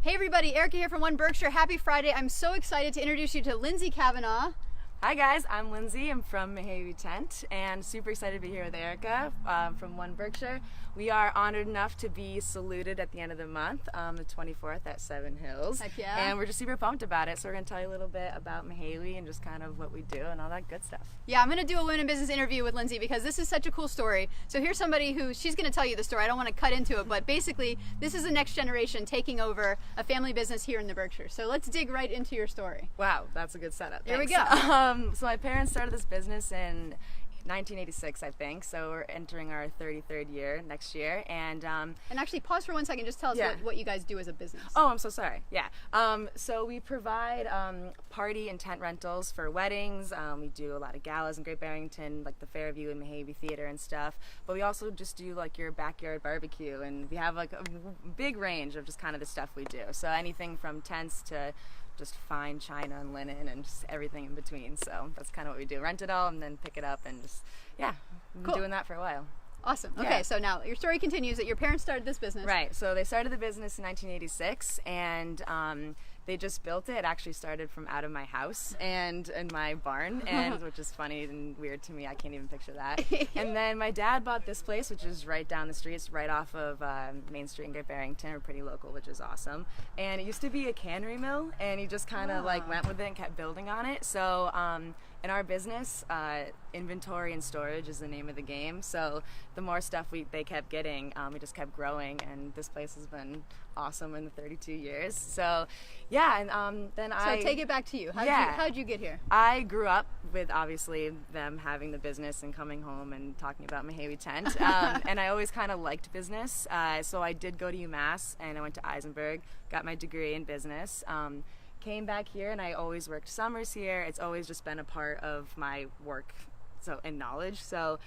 Hey everybody, Erica here from One Berkshire. Happy Friday. I'm so excited to introduce you to Lindsay Cavanaugh. Hi guys, I'm Lindsay. I'm from Mahaiwe Tent and super excited to be here with Erica from One Berkshire. We are honored enough to be saluted at the end of the month, the 24th at Seven Hills. Heck yeah. And we're just super pumped about it. So we're going to tell you a little bit about Mahaiwe and just kind of what we do and all that good stuff. Yeah, I'm going to do a women in business interview with Lindsay because this is such a cool story. So here's somebody who, she's going to tell you the story. I don't want to cut into it, but basically this is the next generation taking over a family business here in the Berkshires. So let's dig right into your story. Wow, that's a good setup. Here we Thanks. go. So my parents started this business in 1986, I think, so we're entering our 33rd year next year, and actually pause for 1 second, just tell us what you guys do as a business. Oh, I'm so sorry. Yeah. So we provide party and tent rentals for weddings. We do a lot of galas in Great Barrington, like the Fairview and Mahaiwe Theater and stuff, but we also just do like your backyard barbecue, and we have like a big range of just kind of the stuff we do. So anything from tents to just fine china and linen and just everything in between. So that's kind of what we do. Rent it all and then pick it up and just, yeah, we've been doing that for a while. Awesome. Okay, yeah. so now your story continues that your parents started this business. Right, so they started the business in 1986 and they just built it. It actually started from out of my house and in my barn, and which is funny and weird to me. I can't even picture that. And then my dad bought this place, which is right down the street. It's right off of Main Street in Great Barrington. We're pretty local, which is awesome. And it used to be a cannery mill, and he just kind of like went with it and kept building on it. So in our business, inventory and storage is the name of the game. So the more stuff they kept getting, we just kept growing, and this place has been awesome in the 32 years. So yeah, and then So take it back to you. How'd you get here? I grew up with obviously them having the business and coming home and talking about Mahaiwe Tent, and I always kind of liked business. So I did go to UMass and I went to Eisenberg, got my degree in business. Came back here and I always worked summers here. It's always just been a part of my work and knowledge. So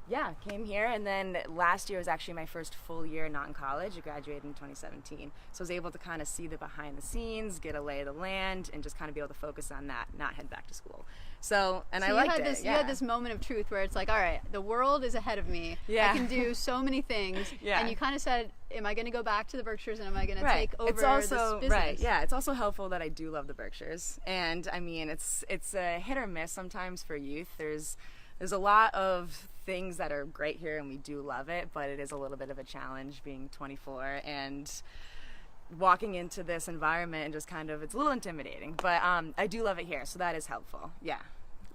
yeah, came here, and then last year was actually my first full year not in college. I graduated in 2017. So I was able to kind of see the behind the scenes, get a lay of the land, and just kind of be able to focus on that, not head back to school. So I liked it. You had this moment of truth where it's like, all right, the world is ahead of me. Yeah. I can do so many things. Yeah. And you kind of said, am I going to go back to the Berkshires and am I going to take over it's also, this business? Right, yeah. It's also helpful that I do love the Berkshires. And I mean, it's a hit or miss sometimes for youth. There's a lot of things that are great here and we do love it, but it is a little bit of a challenge being 24 and walking into this environment, and just kind of, it's a little intimidating, but I do love it here, so that is helpful. Yeah.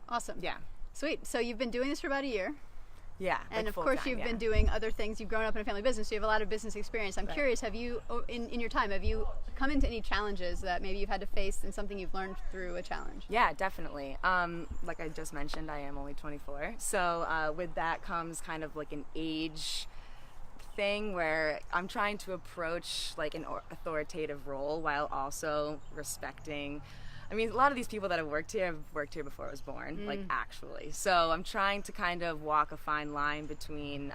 Awesome. Yeah. Sweet. So you've been doing this for about a year. Yeah. And like of course you've been doing other things. You've grown up in a family business, so you have a lot of business experience. I'm curious, have you, in your time, have you come into any challenges that maybe you've had to face and something you've learned through a challenge? Yeah, definitely. Like I just mentioned, I am only 24. So with that comes kind of like an age thing where I'm trying to approach like an authoritative role while also respecting. I mean, a lot of these people that have worked here before I was born, like actually. So I'm trying to kind of walk a fine line between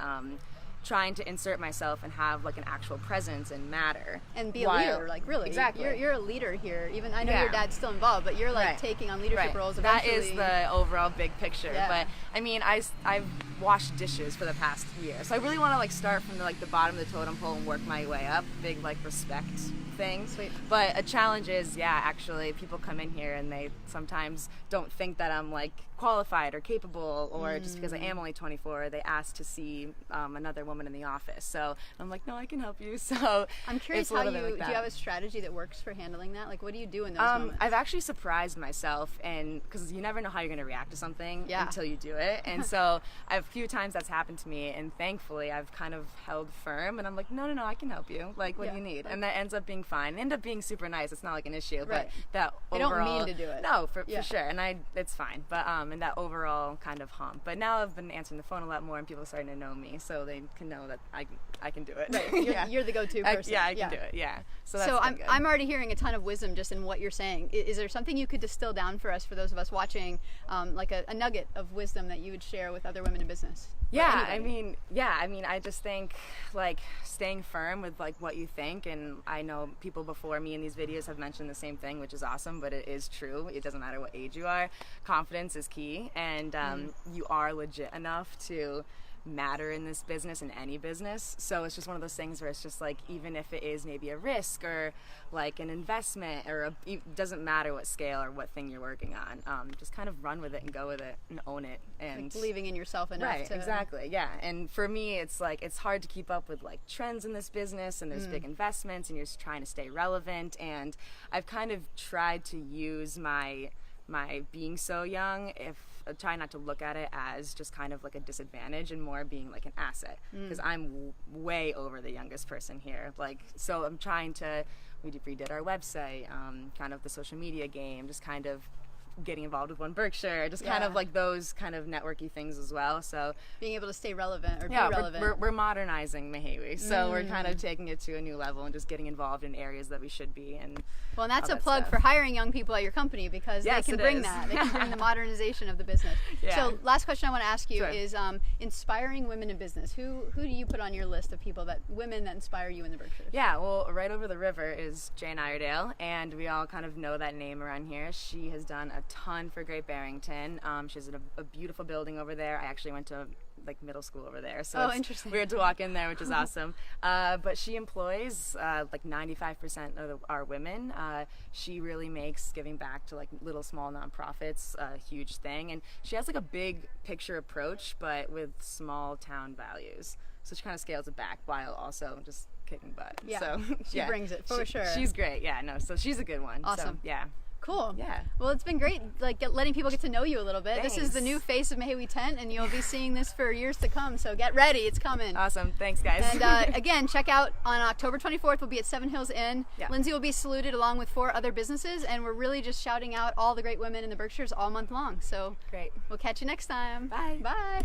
trying to insert myself and have like an actual presence and matter. And be a leader, like really. Exactly. You're a leader here. Even I know your dad's still involved, but you're like taking on leadership roles eventually. That is the overall big picture. Yeah. But I mean, I've washed dishes for the past year. So I really want to like start from the bottom of the totem pole and work my way up. Big like respect thing. Sweet. But a challenge is, actually people come in here and they sometimes don't think that I'm like qualified or capable, or just because I am only 24, they ask to see another woman in the office. So I'm like, no, I can help you. So I'm curious how do you have a strategy that works for handling that? Like, what do you do in those moments? I've actually surprised myself, and because you never know how you're going to react to something until you do it. And so a few times that's happened to me, and thankfully I've kind of held firm, and I'm like, no, I can help you. Like, what do you need? And that ends up being fine. It ends up being super nice. It's not like an issue, but that overall, they don't mean to do it. No, for sure. And it's fine. But and that overall kind of hump. But now I've been answering the phone a lot more, and people are starting to know me, so they can know that I can do it. Right. You're the go-to person. I can do it. Yeah. So I'm already hearing a ton of wisdom just in what you're saying. Is there something you could distill down for us, for those of us watching, like a nugget of wisdom that you would share with other women in business? I mean, I just think like staying firm with like what you think, and I know people before me in these videos have mentioned the same thing, which is awesome, but it is true. It doesn't matter what age you are. Confidence is key, and you are legit enough to matter in this business, in any business. So it's just one of those things where it's just like, even if it is maybe a risk or like an investment, or it doesn't matter what scale or what thing you're working on, just kind of run with it and go with it and own it. And like believing in yourself enough. Right, exactly, yeah. And for me, it's like, it's hard to keep up with like trends in this business, and there's big investments, and you're just trying to stay relevant. And I've kind of tried to use my being so young, try not to look at it as just kind of like a disadvantage, and more being like an asset, because I'm way over the youngest person here. Like, so I'm trying to, we redid our website, kind of the social media game, just kind of getting involved with One Berkshire, just kind of like those kind of networky things as well. So being able to stay relevant, or be yeah, relevant. we're modernizing Mahaiwe, so we're kind of taking it to a new level and just getting involved in areas that we should be. And well, and that's a plug for hiring young people at your company, because yes, they can bring that. They can bring the modernization of the business. Yeah. So last question I want to ask you Sure. is inspiring women in business. Who do you put on your list of people, women that inspire you in the Berkshires? Yeah, well, right over the river is Jane Iredale, and we all kind of know that name around here. She has done a ton for Great Barrington. She's in a beautiful building over there. I actually went to like middle school over there, so it's interesting. weird to walk in there, which is awesome. But she employs like 95% of our women. She really makes giving back to like little small nonprofits a huge thing, and she has like a big picture approach, but with small town values. So she kind of scales it back while also just kicking butt. Yeah, so she brings it for sure. She's great. Yeah, no, so she's a good one. Awesome. So, yeah. Cool. Yeah. Well, it's been great, like letting people get to know you a little bit. Thanks. This is the new face of Mahaiwe Tent, and you'll be seeing this for years to come. So get ready, it's coming. Awesome. Thanks, guys. And again, check out on October 24th. We'll be at Seven Hills Inn. Yeah. Lindsay will be saluted along with 4 other businesses, and we're really just shouting out all the great women in the Berkshires all month long. So great. We'll catch you next time. Bye. Bye.